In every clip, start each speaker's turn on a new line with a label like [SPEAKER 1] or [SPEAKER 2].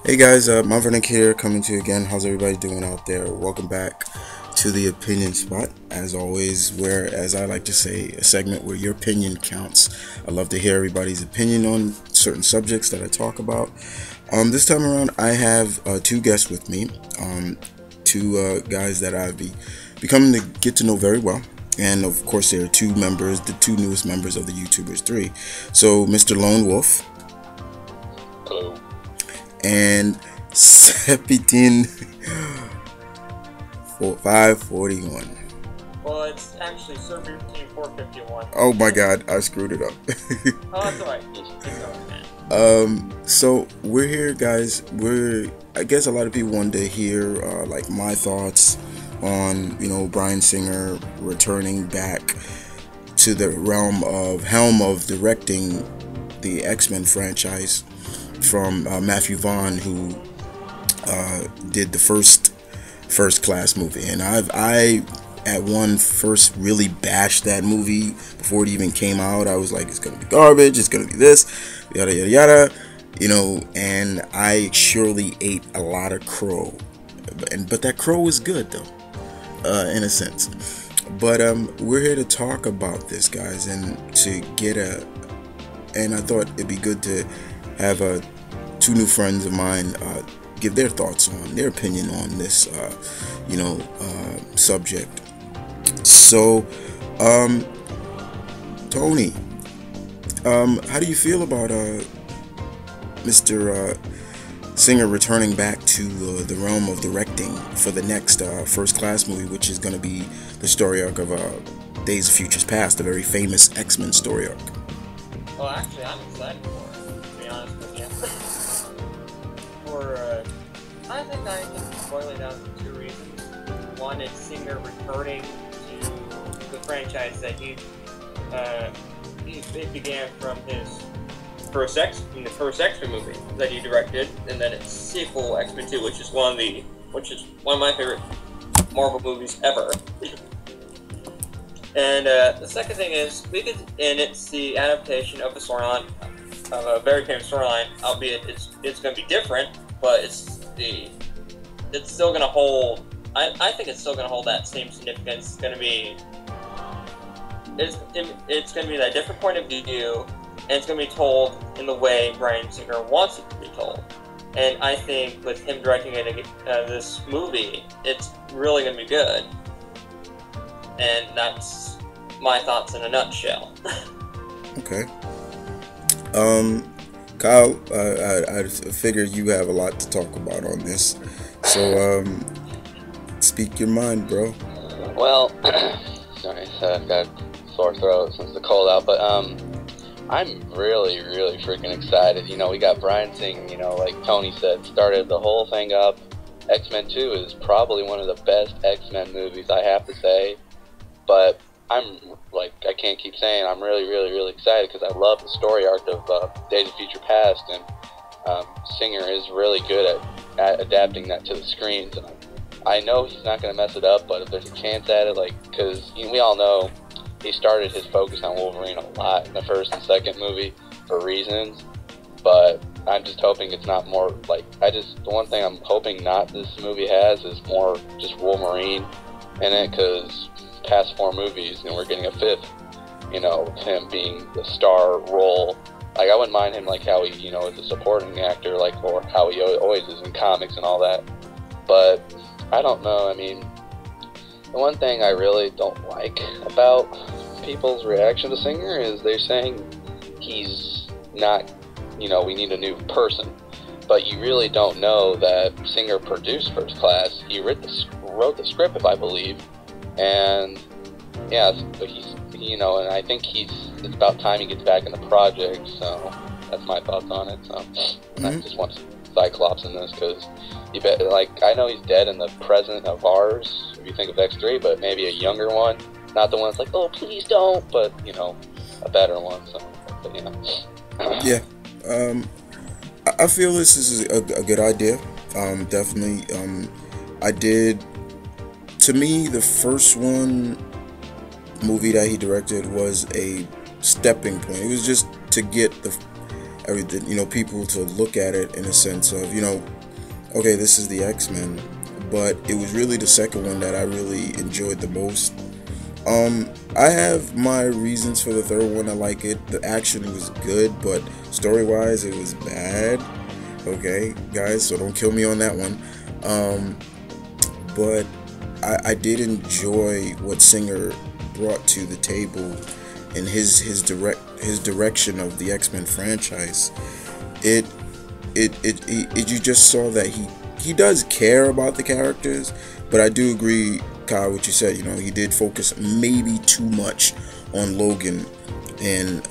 [SPEAKER 1] Hey guys, Maverick here, coming to you again. How's everybody doing out there? Welcome back to the opinion spot. As always, where, as I like to say, a segment where your opinion counts. I love to hear everybody's opinion on certain subjects that I talk about. This time around, I have two guests with me, two guys that I've becoming to get to know very well. And of course, there are two members, the two newest members of the YouTubers 3. So, Mr. Lone Wolf.
[SPEAKER 2] Hello.
[SPEAKER 1] And Sepitin 541.
[SPEAKER 2] Well, it's actually Serpentine 451.
[SPEAKER 1] Oh my god, I screwed it up.
[SPEAKER 2] Oh, that's alright. Keep going, man.
[SPEAKER 1] So we're here, guys. I guess a lot of people wanted to hear like my thoughts on, Bryan Singer returning back to the helm of directing the X-Men franchise from Matthew Vaughn, who did the first class movie. And I at one first really bashed that movie before it even came out. I was like, it's gonna be garbage, it's gonna be this, yada yada yada, and I surely ate a lot of crow. But that crow was good though, in a sense. But we're here to talk about this, guys, and to get and I thought it'd be good to have two new friends of mine give their thoughts on their opinion on this subject. So Tony, how do you feel about Mr. Singer returning back to the realm of directing for the next First Class movie, which is going to be the story arc of Days of Futures Past, the very famous X-Men story arc?
[SPEAKER 2] Well, actually, I'm excited for it, to be honest with you. I think I can boil it down to two reasons. One is Singer returning to the franchise that he began from his the first X-Men movie that he directed, and then its sequel, X-Men 2, which is one of my favorite Marvel movies ever. And the second thing is, it's the adaptation of a very famous storyline, albeit it's going to be different, but it's still going to hold. I think it's still going to hold that same significance. It's going to be that different point of view, and it's going to be told in the way Bryan Singer wants it to be told. And I think with him directing this movie, it's really going to be good. And that's my thoughts in a nutshell.
[SPEAKER 1] Okay. Kyle, I figure you have a lot to talk about on this. So, speak your mind, bro.
[SPEAKER 3] Well, sorry, I've got a sore throat since the cold out, but I'm really, really freaking excited. We got Bryan Singer, like Tony said, started the whole thing up. X-Men 2 is probably one of the best X-Men movies, I have to say. But I can't keep saying I'm really, really, really excited because I love the story arc of Days of Future Past, and Singer is really good at adapting that to the screens. And I know he's not going to mess it up, but if there's a chance at it, because we all know he started his focus on Wolverine a lot in the first and second movie for reasons, but I'm just hoping it's not more the one thing I'm hoping not this movie has is more just Wolverine in it, because past 4 movies, we're getting a 5th, him being the star role. I wouldn't mind him how he, is a supporting actor, or how he always is in comics and all that. But I don't know. I mean, the one thing I really don't like about people's reaction to Singer is they're saying he's not, we need a new person. But you really don't know that Singer produced First Class. He wrote the script, I believe. And yeah, but he's, and I think it's about time he gets back in the project. So that's my thoughts on it. So I just want Cyclops in this, because you bet, I know he's dead in the present of ours, if you think of X3, but maybe a younger one, not the one that's oh please don't, but a better one. So, but
[SPEAKER 1] yeah, I feel this is a good idea. Definitely. To me, the first movie that he directed was a stepping point. It was just to get everything, people to look at it in a sense of, okay, this is the X-Men, but it was really the second one that I really enjoyed the most. I have my reasons for the third one. I like it. The action was good, but story-wise, it was bad. Okay, guys, so don't kill me on that one. But I did enjoy what Singer brought to the table and his direction of the X-Men franchise. You just saw that he does care about the characters, but I do agree, Kyle, what you said. You know, he did focus maybe too much on Logan, and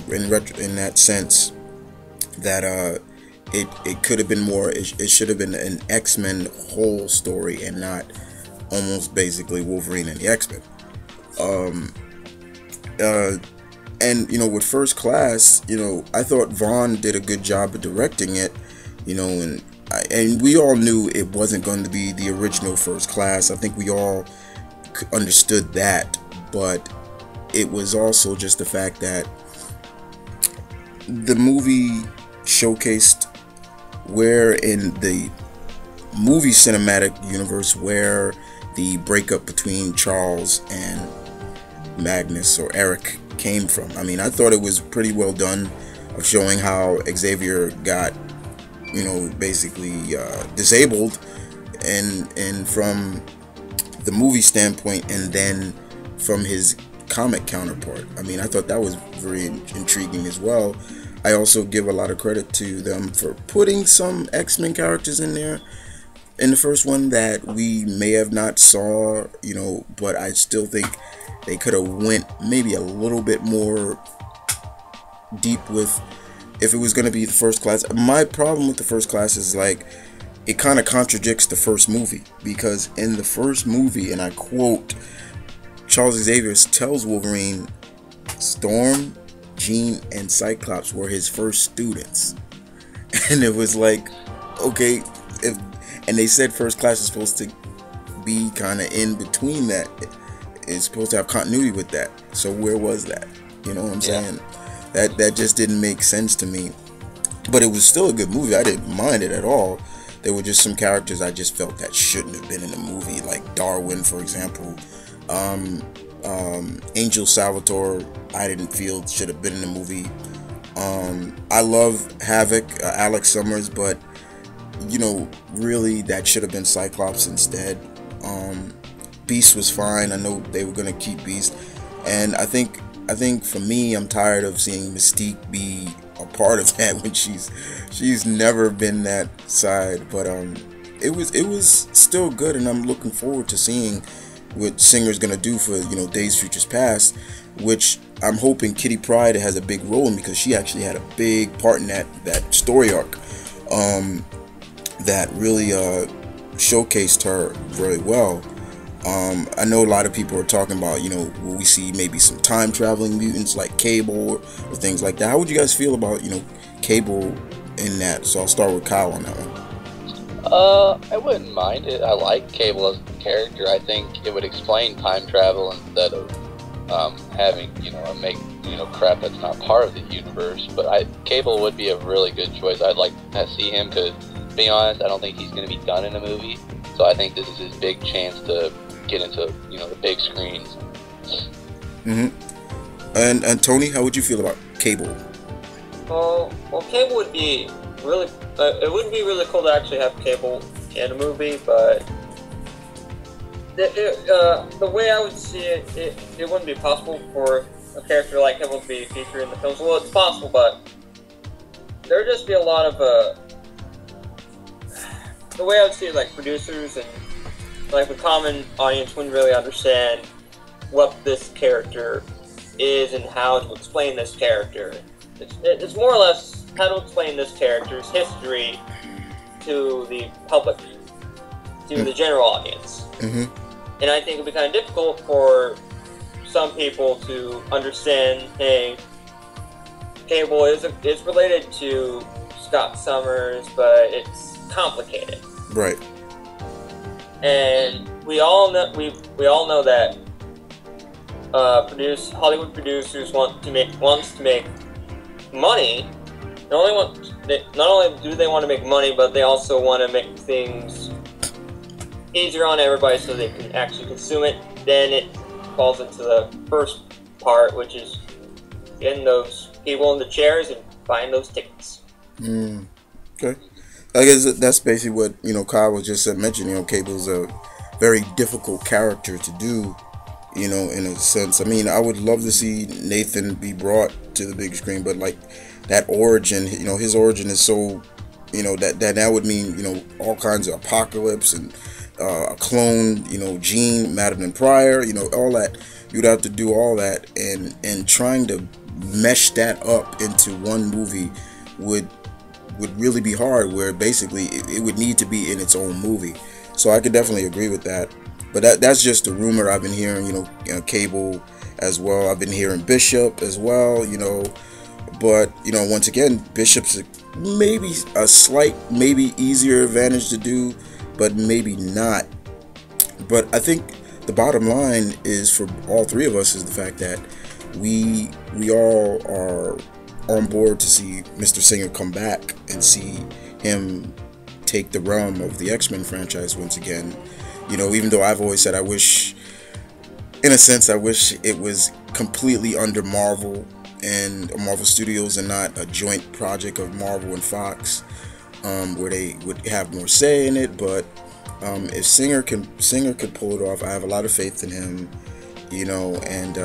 [SPEAKER 1] in that sense, that it could have been more. It should have been an X-Men whole story and not almost basically Wolverine and the X-Men. And you know, with First Class, you know, I thought Vaughn did a good job of directing it. You know, and we all knew it wasn't going to be the original First Class. I think we all understood that, but it was also just the fact that the movie showcased where in the movie cinematic universe where the breakup between Charles and Magnus or Eric came from. I mean, I thought it was pretty well done of showing how Xavier got, you know, basically disabled, and from the movie standpoint, and then from his comic counterpart. I mean, I thought that was very intriguing as well. I also give a lot of credit to them for putting some X-Men characters in there in the first one that we may have not saw, you know, but I still think they could have went maybe a little bit more deep with, if it was going to be the First Class. My problem with the First Class is, like, it kind of contradicts the first movie, because in the first movie, and I quote, Charles Xavier tells Wolverine Storm, Jean, and Cyclops were his first students. And it was like, okay, and they said First Class is supposed to be kind of in between that. It's supposed to have continuity with that. So where was that? You know what I'm saying? That just didn't make sense to me. But it was still a good movie. I didn't mind it at all. There were just some characters I just felt that shouldn't have been in the movie, like Darwin, for example. Angel Salvatore, I didn't feel should have been in the movie. I love Havoc, Alex Summers, but you know, really that should have been Cyclops instead. Beast was fine. I know they were gonna keep Beast, and I think for me, I'm tired of seeing Mystique be a part of that when she's never been that side. But it was still good, and I'm looking forward to seeing what Singer's gonna do for, you know, Days Futures Past, which I'm hoping Kitty Pryde has a big role in, because she actually had a big part in that story arc that really showcased her very well. I know a lot of people are talking about, you know, will we see maybe some time traveling mutants like Cable or things like that. How would you guys feel about, you know, Cable in that? So I'll start with Kyle on that one.
[SPEAKER 3] I wouldn't mind it. I like Cable as a character. I think it would explain time travel instead of having, you know, crap that's not part of the universe. But Cable would be a really good choice. I'd like to see him, because, to be honest, I don't think he's going to be done in a movie. So I think this is his big chance to get into, you know, the big screens.
[SPEAKER 1] And Tony, how would you feel about Cable?
[SPEAKER 2] Well, Cable would be really. It would be really cool to actually have Cable in a movie, but the way I would see it, it wouldn't be possible for a character like Cable to be featured in the films. Well, it's possible, but there'd just be a lot of the way I would see it, like producers and like the common audience wouldn't really understand what this character is and how to explain this character. It's more or less how to explain this character's history to the public, to the general audience. And I think it would be kind of difficult for some people to understand, hey, Cable is related to Scott Summers, but it's complicated.
[SPEAKER 1] Right.
[SPEAKER 2] And we all know that Hollywood producers wants to make money. They only want not only do they want to make money, but they also want to make things easier on everybody so they can actually consume it. Then it falls into the first part, which is getting those people in the chairs and buying those tickets.
[SPEAKER 1] Okay. I guess that's basically what, Kyle was just mentioning. Cable's a very difficult character to do, in a sense. I mean, I would love to see Nathan be brought to the big screen, but like that origin, his origin is so, that would mean, all kinds of apocalypse and a clone, Gene, Madeline Pryor, all that. You'd have to do all that, and trying to mesh that up into one movie would really be hard, where basically it would need to be in its own movie. So I could definitely agree with that. But that's just a rumor I've been hearing, Cable as well. I've been hearing Bishop as well, But, once again, Bishop's maybe a slight, maybe easier advantage to do, but maybe not. But I think the bottom line is, for all three of us, is the fact that we all are on board to see Mr. Singer come back and see him take the realm of the X-Men franchise once again. Even though I've always said I wish it was completely under Marvel and Marvel Studios and not a joint project of Marvel and Fox, where they would have more say in it. But if Singer could pull it off, I have a lot of faith in him, and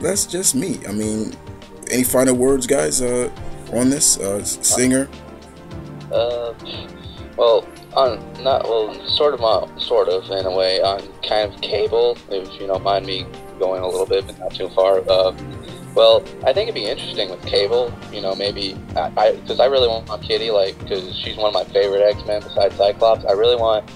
[SPEAKER 1] that's just me. I mean, any final words, guys, on this, Singer?
[SPEAKER 3] Sort of in a way, on kind of Cable, if you don't mind me going a little bit, but not too far. Well, I think it'd be interesting with Cable, maybe, because I really want Kitty, because she's one of my favorite X-Men besides Cyclops. I really want,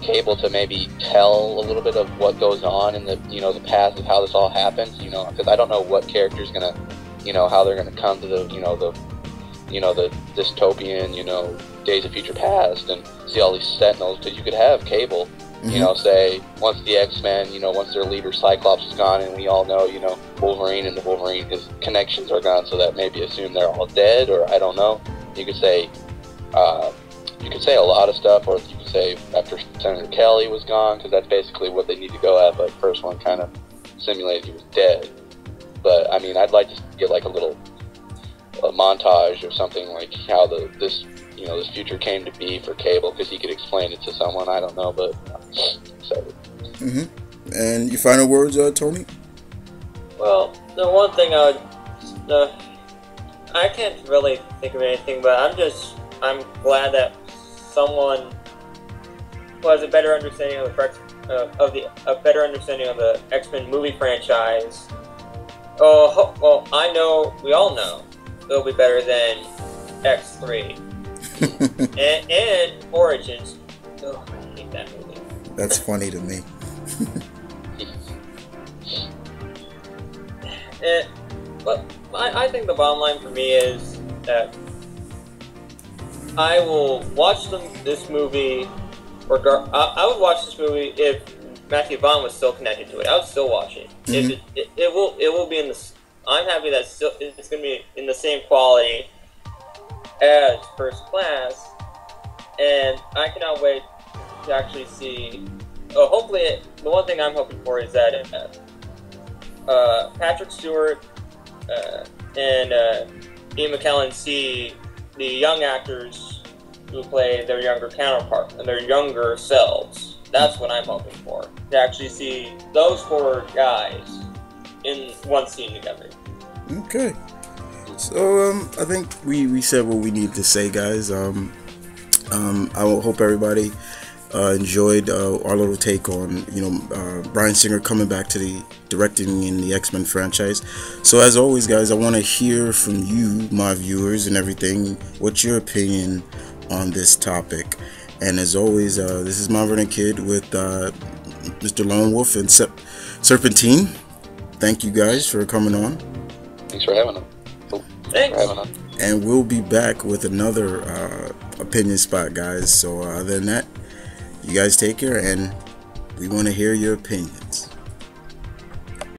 [SPEAKER 3] Cable to maybe tell a little bit of what goes on in the, the past of how this all happens, because I don't know what character's gonna, how they're gonna come to the, the dystopian, Days of Future Past and see all these Sentinels, because you could have Cable, say, once the X-Men, once their leader Cyclops is gone, and we all know, Wolverine and the Wolverine, his connections are gone, so that maybe assume they're all dead, or I don't know. You could say a lot of stuff, or you could say after Senator Kelly was gone, because that's basically what they need to go at, but first one kind of simulated he was dead. But, I mean, I'd like to get, a montage or something, like how this future came to be for Cable, because he could explain it to someone. I don't know, but so.
[SPEAKER 1] And your final words, Tony?
[SPEAKER 2] Well, the one thing I can't really think of anything, but I'm glad that someone who has a better understanding of the X-Men movie franchise. Well, we all know it'll be better than X3 and Origins. Oh, I hate that movie.
[SPEAKER 1] That's funny to me.
[SPEAKER 2] But I think the bottom line for me is that I will watch this movie. I would watch this movie if Matthew Vaughn was still connected to it. I would still watch it. It will be in the. I'm happy that it's going to be in the same quality as First Class, and I cannot wait to actually see. Hopefully, the one thing I'm hoping for is that Patrick Stewart and Ian McKellen see the young actors who play their younger counterpart and their younger selves. That's what I'm hoping for. To actually see those four guys in one scene together.
[SPEAKER 1] Okay. So I think we said what we need to say, guys. I hope everybody enjoyed our little take on Bryan Singer coming back to the directing in the X-Men franchise. So as always, guys, I want to hear from you, my viewers and everything. What's your opinion on this topic? And as always, this is Mount Vernon Kid with Mr. Lone Wolf and Serpentine. Thank you guys for coming on.
[SPEAKER 3] Thanks for having us.
[SPEAKER 2] Thanks.
[SPEAKER 1] And we'll be back with another opinion spot, guys. So other than that, you guys take care, and we want to hear your opinions.